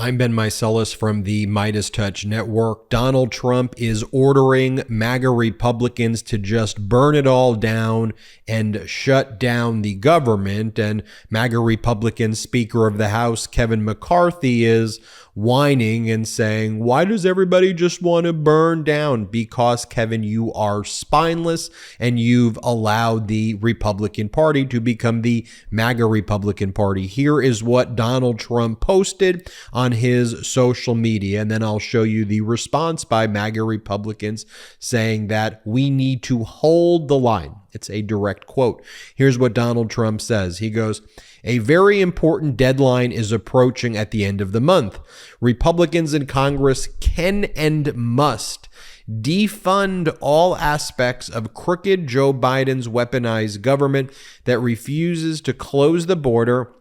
I'm Ben Meiselas from the MeidasTouch network. Donald Trump is ordering MAGA Republicans to just burn it all down and shut down the government. And MAGA Republican Speaker of the House, Kevin McCarthy, is whining and saying, why does everybody just want to burn down? Because, Kevin, you are spineless and you've allowed the Republican Party to become the MAGA Republican Party. Here is what Donald Trump posted on his social media, and then I'll show you the response by MAGA Republicans saying that we need to hold the line. It's a direct quote. Here's what Donald Trump says. He goes, "A very important deadline is approaching at the end of the month. Republicans in Congress can and must defund all aspects of crooked Joe Biden's weaponized government that refuses to close the border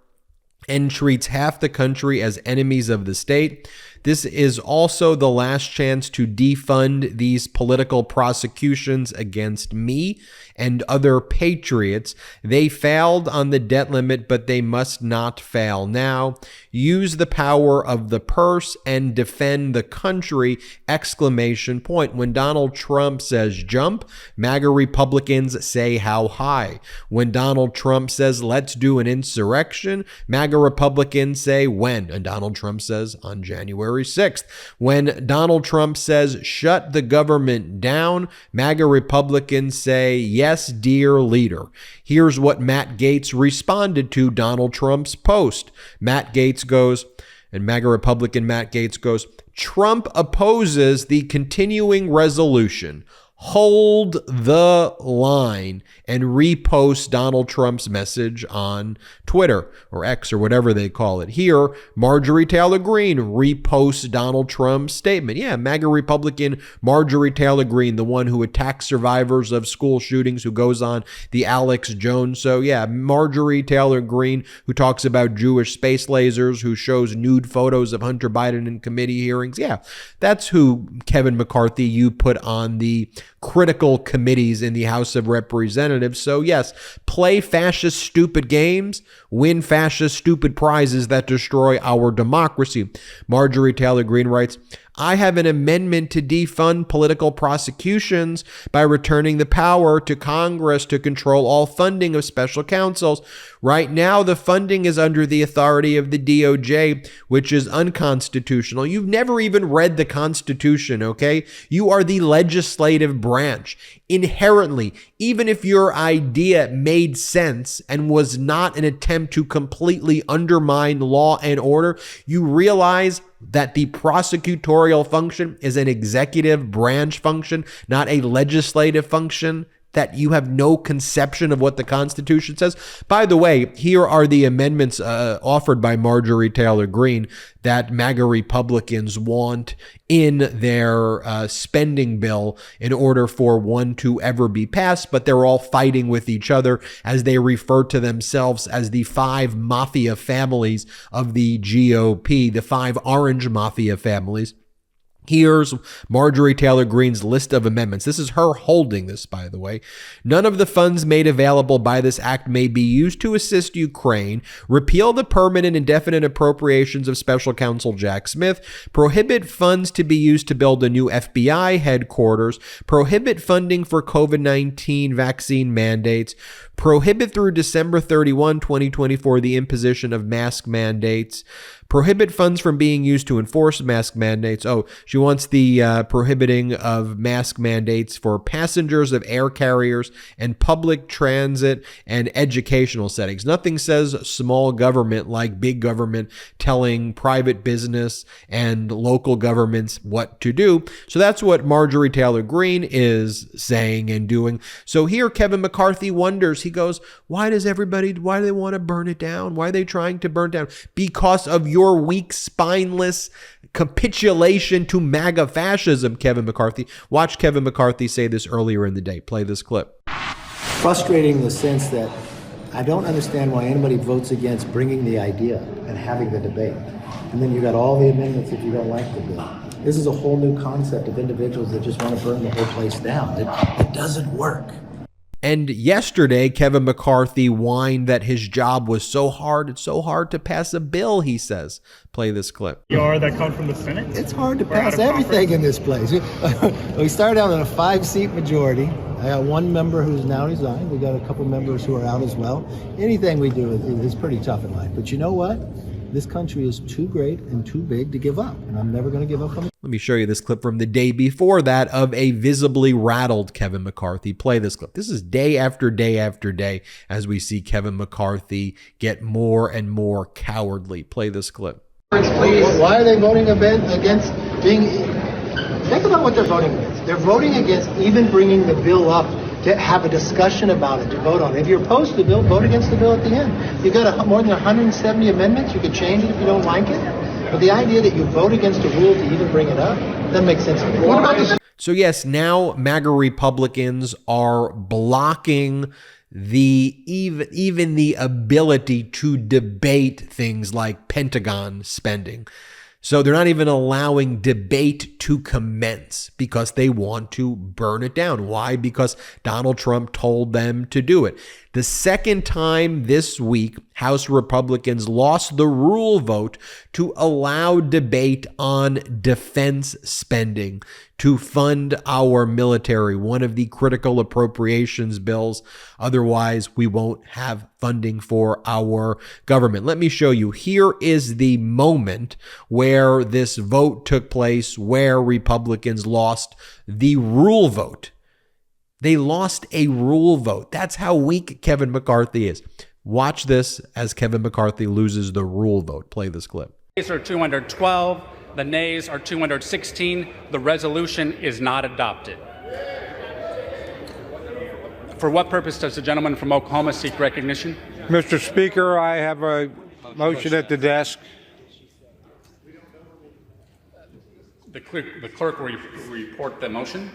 and treats half the country as enemies of the state. This is also the last chance to defund these political prosecutions against me and other patriots. They failed on the debt limit, but they must not fail now. Use the power of the purse and defend the country!" Exclamation point. When Donald Trump says jump, MAGA Republicans say how high. When Donald Trump says let's do an insurrection, MAGA Republicans say when. And Donald Trump says on January 6th. When Donald Trump says shut the government down, MAGA Republicans say yes, dear leader. Here's what Matt Gaetz responded to Donald Trump's post. Matt Gaetz goes, and MAGA Republican Matt Gaetz goes, "Trump opposes the continuing resolution. Hold the line," and repost Donald Trump's message on Twitter or X or whatever they call it. Here, Marjorie Taylor Greene reposts Donald Trump's statement. Yeah, MAGA Republican Marjorie Taylor Greene, the one who attacks survivors of school shootings, who goes on the Alex Jones. So yeah, Marjorie Taylor Greene, who talks about Jewish space lasers, who shows nude photos of Hunter Biden in committee hearings. Yeah, that's who, Kevin McCarthy, you put on the critical committees in the House of Representatives. So yes, play fascist stupid games, win fascist stupid prizes that destroy our democracy. Marjorie Taylor Greene writes, "I have an amendment to defund political prosecutions by returning the power to Congress to control all funding of special counsels. Right now, the funding is under the authority of the DOJ, which is unconstitutional." You've never even read the Constitution, okay? You are the legislative branch. Inherently, even if your idea made sense and was not an attempt to completely undermine law and order, you realize that the prosecutorial function is an executive branch function, not a legislative function, that you have no conception of what the Constitution says. By the way, here are the amendments offered by Marjorie Taylor Greene that MAGA Republicans want in their spending bill in order for one to ever be passed, but they're all fighting with each other as they refer to themselves as the 5 mafia families of the GOP, the 5 orange mafia families. Here's Marjorie Taylor Greene's list of amendments. This is her holding this, by the way. "None of the funds made available by this act may be used to assist Ukraine. Repeal the permanent indefinite appropriations of Special Counsel Jack Smith. Prohibit funds to be used to build a new FBI headquarters. Prohibit funding for COVID-19 vaccine mandates. Prohibit through December 31, 2024, the imposition of mask mandates. Prohibit funds from being used to enforce mask mandates." Oh, she wants the prohibiting of mask mandates for passengers of air carriers and public transit and educational settings. Nothing says small government like big government telling private business and local governments what to do. So that's what Marjorie Taylor Greene is saying and doing. So here Kevin McCarthy wonders, he goes, why do they want to burn it down? Why are they trying to burn it down? Because of your weak, spineless capitulation to MAGA fascism, Kevin McCarthy. Watch Kevin McCarthy say this earlier in the day. Play this clip. Frustrating in the sense that I don't understand why anybody votes against bringing the idea and having the debate. And then you got all the amendments if you don't like the bill. This is a whole new concept of individuals that just want to burn the whole place down. It doesn't work. And yesterday, Kevin McCarthy whined that his job was so hard, it's so hard to pass a bill, he says. Play this clip. That come from the Senate? It's hard to pass everything in this place. We started out on a 5-seat majority. I got one member who's now resigned. We got a couple members who are out as well. Anything we do is pretty tough in life. But you know what? This country is too great and too big to give up, and I'm never going to give up on it. Let me show you this clip from the day before that of a visibly rattled Kevin McCarthy. Play this clip. This is day after day after day as we see Kevin McCarthy get more and more cowardly. Play this clip. Please. Why are they voting against being... Think about what they're voting against. They're voting against even bringing the bill up to have a discussion about it, to vote on it. If you're opposed to the bill, vote against the bill at the end. You've got more than 170 amendments. You could change it if you don't like it. But the idea that you vote against a rule to even bring it up doesn't make sense to me. What about this? So yes, now MAGA Republicans are blocking even the ability to debate things like Pentagon spending. So they're not even allowing debate to commence because they want to burn it down. Why? Because Donald Trump told them to do it. The second time this week, House Republicans lost the rule vote to allow debate on defense spending to fund our military, one of the critical appropriations bills. Otherwise, we won't have funding for our government. Let me show you. Here is the moment where this vote took place, where Republicans lost the rule vote. They lost a rule vote. That's how weak Kevin McCarthy is. Watch this as Kevin McCarthy loses the rule vote. Play this clip. The yeas are 212. The nays are 216. The resolution is not adopted. For what purpose does the gentleman from Oklahoma seek recognition? Mr. Speaker, I have a motion at the desk. The clerk will report the motion.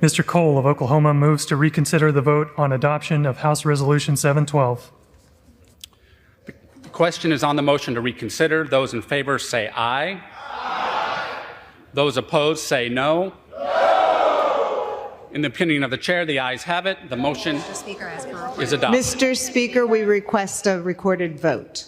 Mr. Cole of Oklahoma moves to reconsider the vote on adoption of House Resolution 712. The question is on the motion to reconsider. Those in favor say aye. Aye. Those opposed say no. No. In the opinion of the chair, the ayes have it. The motion is adopted. Mr. Speaker, we request a recorded vote.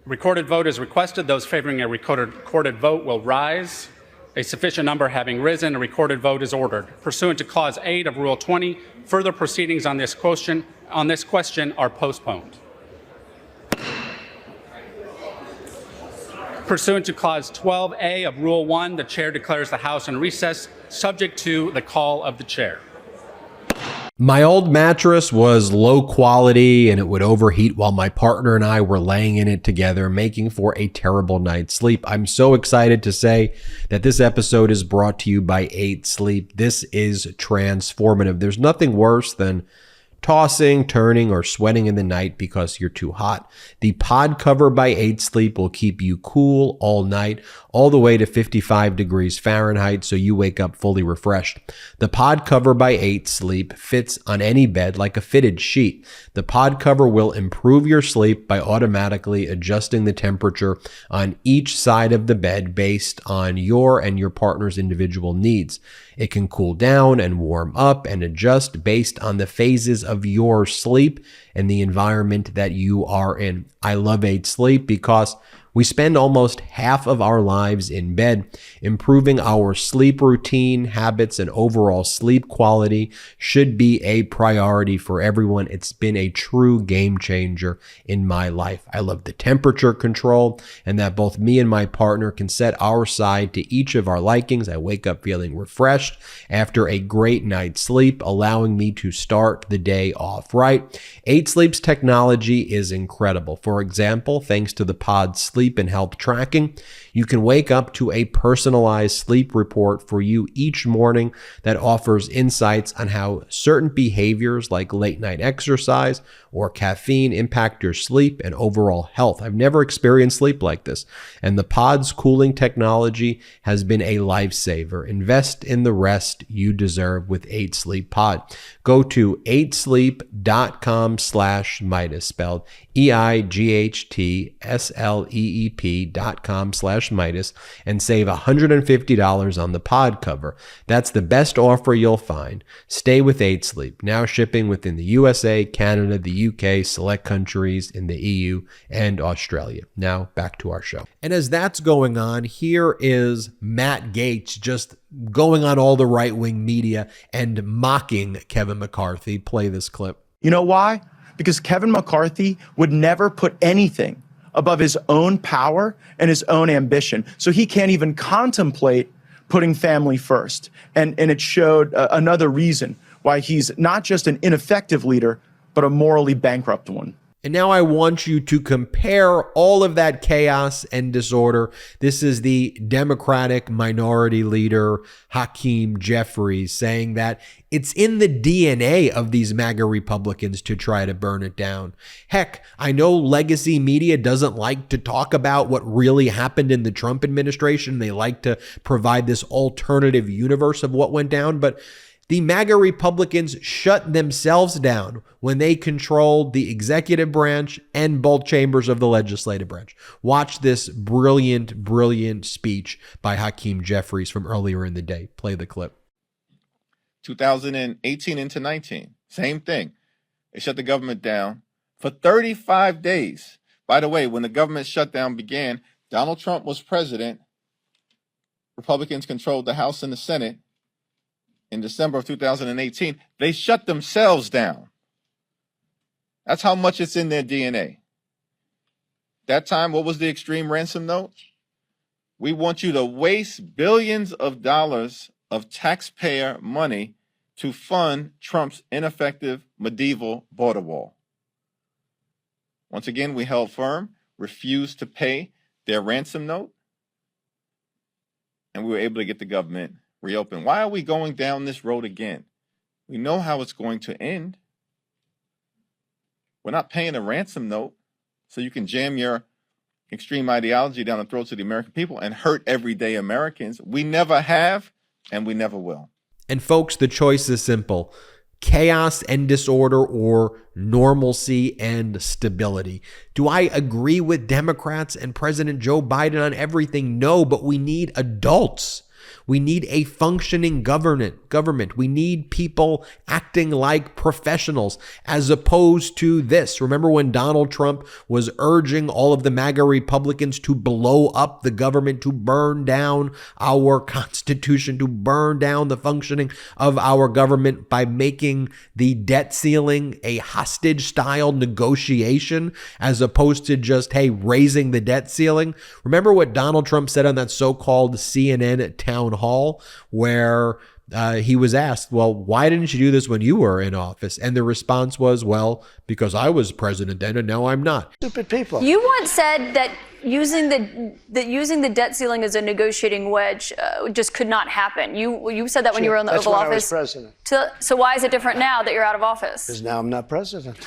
Recorded vote is requested. Those favoring a recorded vote will rise. A sufficient number having risen, a recorded vote is ordered. Pursuant to Clause 8 of Rule 20, further proceedings on this question are postponed. Pursuant to Clause 12A of Rule 1, the chair declares the House in recess, subject to the call of the chair. My old mattress was low quality and it would overheat while my partner and I were laying in it together, making for a terrible night's sleep. I'm so excited to say that this episode is brought to you by 8 Sleep. This is transformative. There's nothing worse than tossing, turning, or sweating in the night because you're too hot. The pod cover by 8 Sleep will keep you cool all night, all the way to 55 degrees Fahrenheit, so you wake up fully refreshed. The pod cover by 8 Sleep fits on any bed like a fitted sheet. The pod cover will improve your sleep by automatically adjusting the temperature on each side of the bed based on your and your partner's individual needs. It can cool down and warm up and adjust based on the phases of your sleep and the environment that you are in. I love 8 Sleep because we spend almost half of our lives in bed. Improving our sleep routine, habits, and overall sleep quality should be a priority for everyone. It's been a true game changer in my life. I love the temperature control and that both me and my partner can set our side to each of our likings. I wake up feeling refreshed after a great night's sleep, allowing me to start the day off right. 8 Sleep's technology is incredible. For example, thanks to the Pod Sleep and health tracking, you can wake up to a personalized sleep report for you each morning that offers insights on how certain behaviors like late night exercise or caffeine impact your sleep and overall health. I've never experienced sleep like this, and the Pod's cooling technology has been a lifesaver. Invest in the rest you deserve with 8 Sleep Pod. Go to 8sleep.com/Meidas, spelled EIGHTSLEEP TEP.com/Meidas, and save $150 on the pod cover. That's the best offer you'll find. Stay with 8 Sleep, now shipping within the USA, Canada, the UK, select countries in the EU, and Australia. Now, back to our show. And as that's going on, here is Matt Gaetz just going on all the right-wing media and mocking Kevin McCarthy. Play this clip. You know why? Because Kevin McCarthy would never put anything above his own power and his own ambition. So he can't even contemplate putting family first. And it showed another reason why he's not just an ineffective leader, but a morally bankrupt one. And now I want you to compare all of that chaos and disorder. This is the Democratic minority leader, Hakeem Jeffries, saying that it's in the DNA of these MAGA Republicans to try to burn it down. Heck, I know legacy media doesn't like to talk about what really happened in the Trump administration. They like to provide this alternative universe of what went down, but the MAGA Republicans shut themselves down when they controlled the executive branch and both chambers of the legislative branch. Watch this brilliant, brilliant speech by Hakeem Jeffries from earlier in the day. Play the clip. 2018 into 19, same thing. They shut the government down for 35 days. By the way, when the government shutdown began, Donald Trump was president. Republicans controlled the House and the Senate. In December of 2018, they shut themselves down. That's how much it's in their DNA. That time, what was the extreme ransom note? We want you to waste billions of dollars of taxpayer money to fund Trump's ineffective medieval border wall. Once again, we held firm, refused to pay their ransom note, and we were able to get the government reopen. Why are we going down this road again? We know how it's going to end. We're not paying a ransom note so you can jam your extreme ideology down the throats of the American people and hurt everyday Americans. We never have, and we never will. And folks, the choice is simple. Chaos and disorder or normalcy and stability. Do I agree with Democrats and President Joe Biden on everything? No, but we need adults. We need a functioning government. We need people acting like professionals as opposed to this. Remember when Donald Trump was urging all of the MAGA Republicans to blow up the government, to burn down our Constitution, to burn down the functioning of our government by making the debt ceiling a hostage-style negotiation as opposed to just, hey, raising the debt ceiling? Remember what Donald Trump said on that so-called CNN town hall where he was asked, well, why didn't you do this when you were in office? And the response was, well, because I was president then and now I'm not. Stupid people. You once said that using the debt ceiling as a negotiating wedge just could not happen. You said that when you were in the Oval Office. That's when I was president. So why is it different now that you're out of office? Because now I'm not president.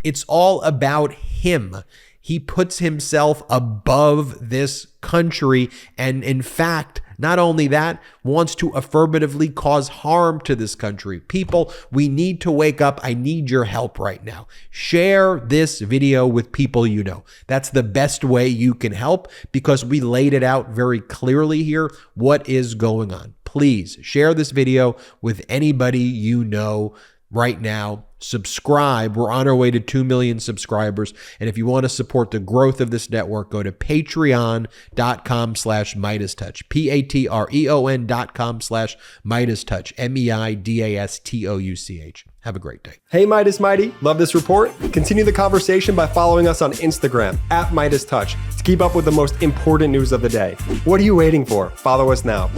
It's all about him. He puts himself above this country and, in fact, not only that, wants to affirmatively cause harm to this country. People, we need to wake up. I need your help right now. Share this video with people you know. That's the best way you can help because we laid it out very clearly here what is going on. Please share this video with anybody you know right now. Subscribe. We're on our way to 2 million subscribers. And if you want to support the growth of this network, go to patreon.com/MeidasTouch. patreon.com/MeidasTouch. MeidasTouch. Have a great day. Hey, Meidas Mighty. Love this report? Continue the conversation by following us on Instagram @MeidasTouch to keep up with the most important news of the day. What are you waiting for? Follow us now.